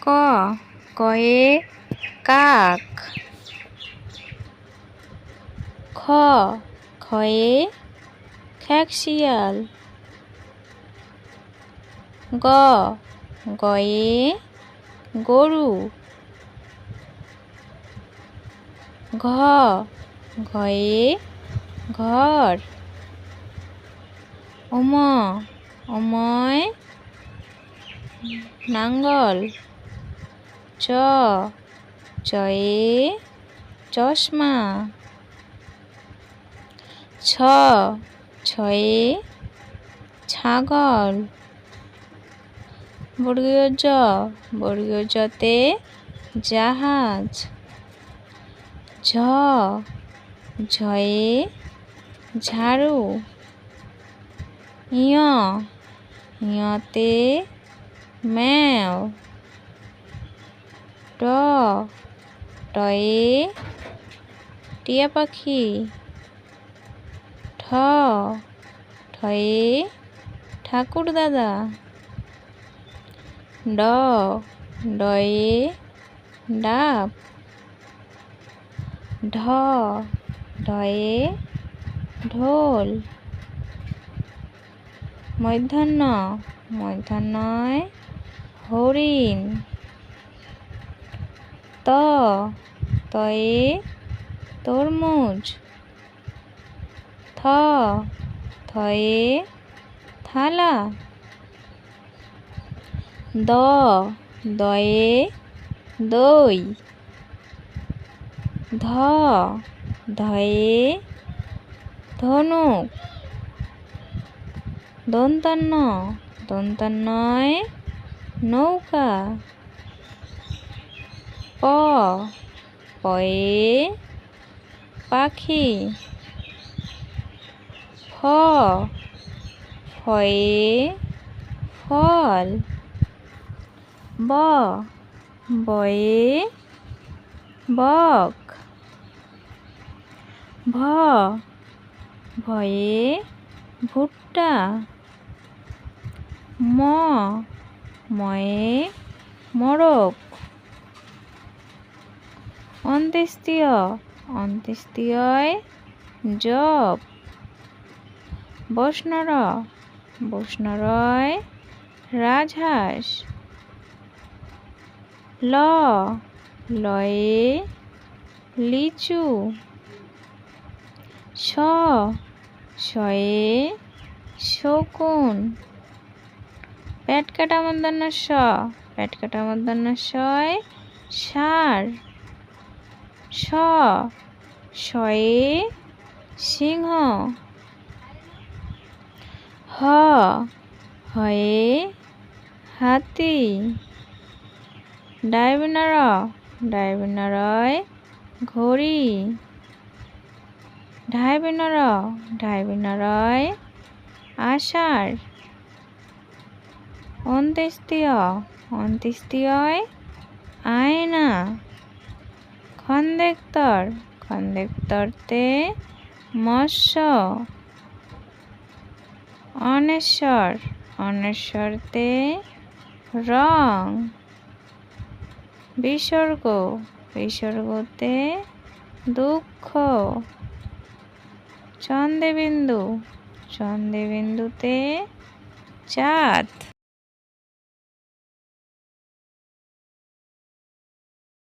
ক কয়ে কাক। খ খয়ে খ্যাঁকশিয়াল। গ গয়ে গরু। ঘ ঘয়ে ঘর। ওম ওময় নাঙ্গল। চ চয়ে চশমা। ছ ছয়ে ছাগল। বর্গীয় জ বর্গীয় জতে জাহাজ। ঝ ঝয়ে ঝাড়ু। ইয় ইয়তে ম্যাও। ট টয়ে টিয়া পাখি। ঠ ঠয়ে ঠাকুর দাদা। ড ডয়ে ডাব। ঢ ঢয়ে ঢোল। মূর্ধন্য মূর্ধন্যয় হরিণ। ত তয়ে তরমুজ। থ থয়ে থালা। দ দয়ে দই। ধ ধয়ে ধনুক। দন্তান্ন দন্তান্নয় নৌকা। প পয়ে পাখি। ফ ফয়ে ফল। ব বয়ে বক। ভ ভয়ে ভুট্টা। ম ময়ে মোরগ। অন্ত্যেষ্টিয় অন্ত্যেষ্টিয়য় জব। বষ্ণর বষ্ণরয় রাজহাঁস। ল লয়ে লিচু। শ শয়ে শকুন। পেট কাটা মূর্ধন্য ষ পেট কাটা মূর্ধন্য শয় ষাঁড়। শ শয়ে সিংহ। হ হয়ে হাতি। ডায়বিনর ডায়বিনরয় ঘড়ি। ঢাইবিনর ঢাইবিনরয় আষাঢ়। অন্ত্যেষ্টিয় অন্ত্যেষ্টিয়য় আয়না। খন্দেক্তর খন্দেক্তরতে মৎস্য। অনেশ্বর অনেশ্বরতে রং। বিসর্গ বিসর্গতে দুঃখ। চন্দ্রবিন্দু চন্দ্রবিন্দুতে চাঁদ।